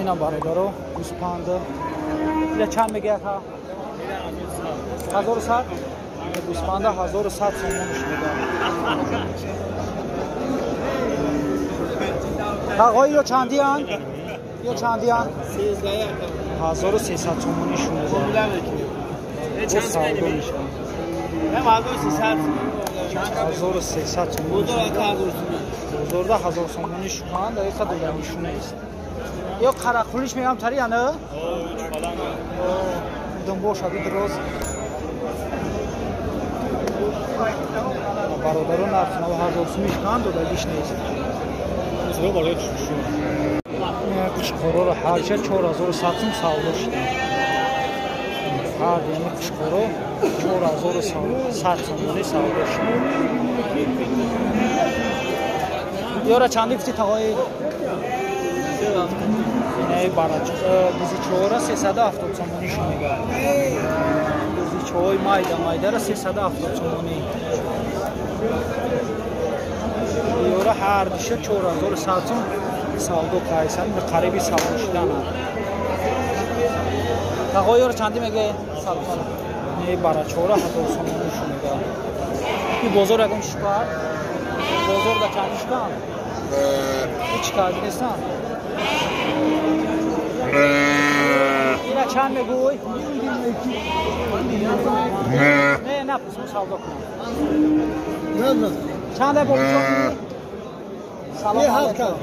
اینا برادرو گوسپنده اینه چند میگه ها 1100 گوسپنده 1100 سومونش میده آقای یا چندی هن؟ یا چندی هن؟ 1300 سومونش میده چه سالگو میشه؟ هم 1300 سومونش بزرده 1000 سومونش کنن در یک دولمیشون نیست یا قرقفولیش میگم تری یا نه؟ دنبال شدید روز برادران نرسونه و 1000 سومونش کنن دولمیش نیست چرا بالای شو قشقورو رو هرچه 4100 سوم سودا شده هر یعنی قشقورو 4100 سومونی سودا شده یارا چندی گفتی تقای اینه باراچ بزی چهارا 370 سومونی شمیگه بزی چهای مایده را 370 سومونی یارا هر دیشه 4100 سوم سودا کایسن به قریبی سودا شدن تقای یارا چندی میگه سالفال اینه باراچ چهارا 1000 سومونی شمیگه این بازار اگم شکار بازار دا چندش کن هیچ کاری نیستن اینا چند میگوی؟ نه نپسون سودا کنم چنده با بچون؟ سلام علیکم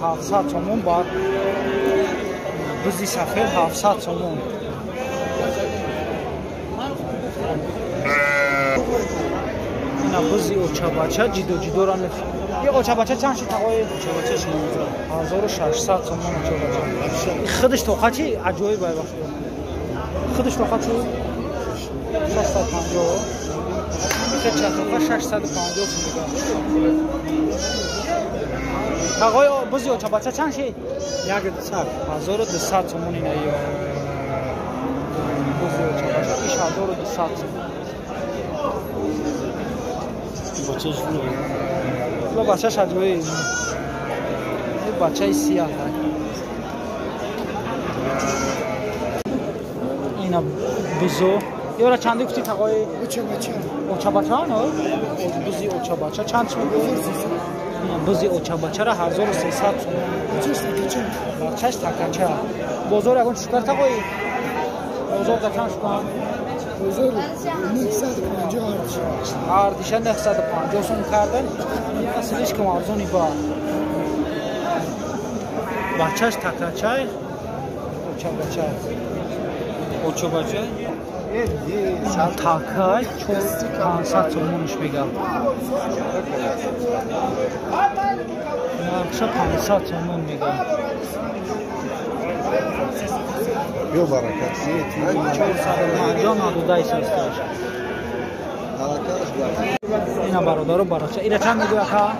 700 سومون با بزی سفید 700 سومون اینا بزی اوچا بچه جیدو را نفید یه اوچا بچه چند شد تقوی؟ اوچا بچه 1600 سومون اوچا بچه خودش توقع چی؟ عجوی باید باشه خودش توقع چی؟ 650 خود چه توقع 650 سومون تقوی بزی اوچا بچه چند شد؟ 1200 سومون اینه بزی اوچا بچه ایش 1200 سومون بچه شروع بچه شجوی بچه سیاه اینا بزو یورا چندی گفتی تقای اوچا بچه ها نه؟ بزی اوچا بچه چند چون بزی اوچا بچه را 1300 بچهش تکچه بزرگ اگون شکر تقای بزرگ دا چند شکر بزرگ 950 هر دیشه 950 سوم کردن اصلیش که موضوعی با بچهش تکچه اوچا بچه تاکای 500 سومونش میگم نقشه 500 سومون میگم یو برکت 450 نادودای سستش اینا برادرو براچه اینا چند میگوی اکا؟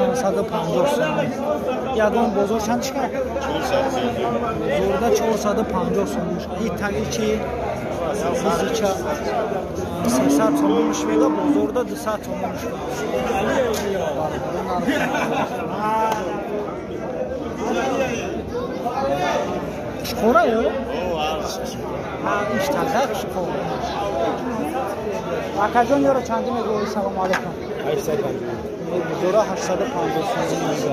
550 سومون یادون بزرگ چند شکر؟ 450 سومونش این تایی چی؟ بزرچه 300 سومونش میگه بزرگه 200 سومونش شکوره یا؟ ایش تلقه شکوره اکا جان یارو چندی میگوی سلام علیکم 850 بزرگه 850 سومون میگه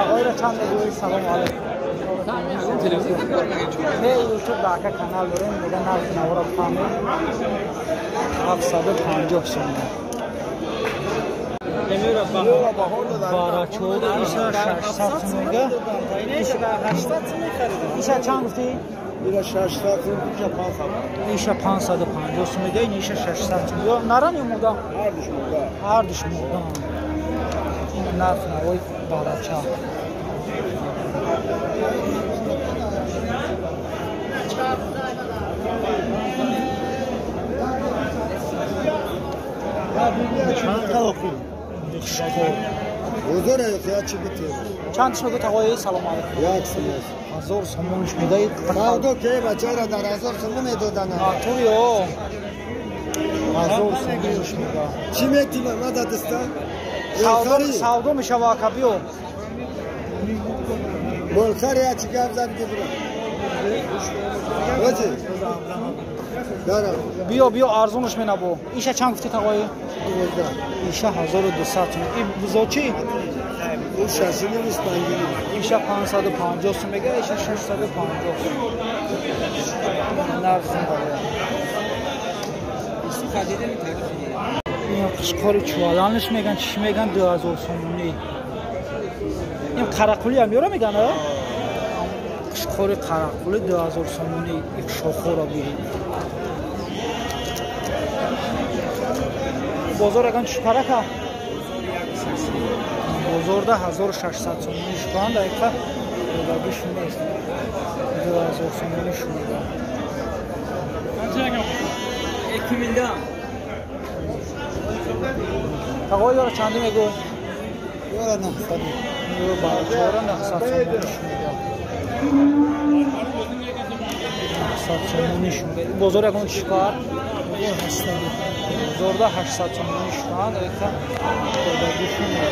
آقای را چند میگوی سلام علیکم نه یوتیوب داکه کانال داریم میگه نرس نورا فامیل 750 سومون بارا چوده ایشا 600 سومونگه ایشا چند گفتی؟ اینا 600 ایشا 550 سومونگه این ایشا 600 سومونگه نران یا مودا؟ هر دوش مودا این نرف نوی بارا چا چند کافی بزرگ چی بیتی چندش میگه تقوی سلام علیکم 1000 سومونش میدهید فردا که بچه را در 1000 سومون میدادن تو یو 1000 سومونش میده چی میتی مدد است Savdo mishava ka biyo. Molkar ya çi gap zad ki bura. Bachi. Dara. Biyo arzunش mena bu. İşe çan gufti taqoyi? 12. İşe 1200 min. Buzochi? Bu şaşını biz pangili. İşe 550 so'm mega, işe 650 so'm. Narxi bor. İstifade mi Ин қишқори чуваланш меган чиш меган 2000 сомони. Ин қарақули ҳам ёра меган а? Қишқори қарақули 2000 сомони. Ин шохора бири. Бозор аган чиш парака? Бозорда 1600 сомони шукан дақиқа додаги шунест. 2000 сомони шунеда. Қанча аган? 2 миллион. Тaqoy yora chandi mego? Yora naqsadi. Yo barchora naqsad so'moni shunga. Bozor akon chishkar. Yo hastadi. Bozorda 800 so'moni shunga. Eka dodaги shunga.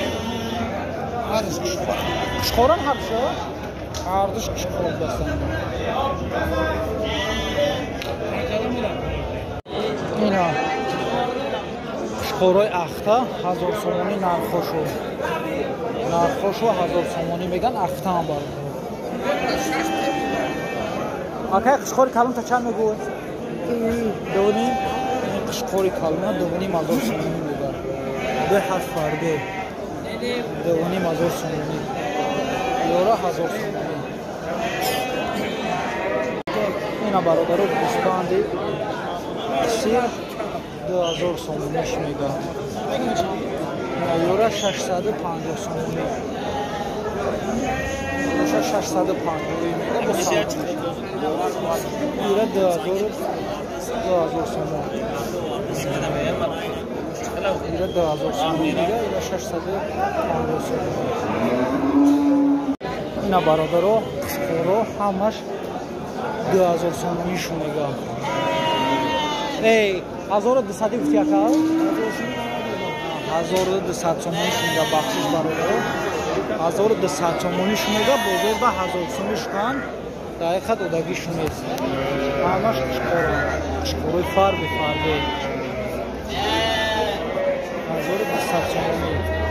Arz kishqor. Qishqoran habsha? Ardish qishqor dasan. Ina Qishqoroy axta 1000 so'moni narxoshu. Narxoshu 1000 so'moni megan axta ham bor. Aka qishqori kalon ta chand mego? Doni qishqori kalon doni 1000 so'moni megan. Be harf farde. Doni 1000 so'moni. Yora 1000 so'moni. Ina barodaro Bustandi. Sir 2000 сомони мега. Йора 650 сомони. Йора 650 мега. Йора 2000 сомони. Йора 2000 сомони мега. Йора 650 сомони. Ина бародаро, қишқоро ҳамаш 2000 сомони мега. Эй, 1200 гуфти ака? 1200 сомони шунга бахшиш бародаро. 1200 сомони шунга бозорда 1000 сомони шукан. Дақиқа додаги шунес. Ҳамаш қишқоро. Қишқорои фарби. 1200 сомони.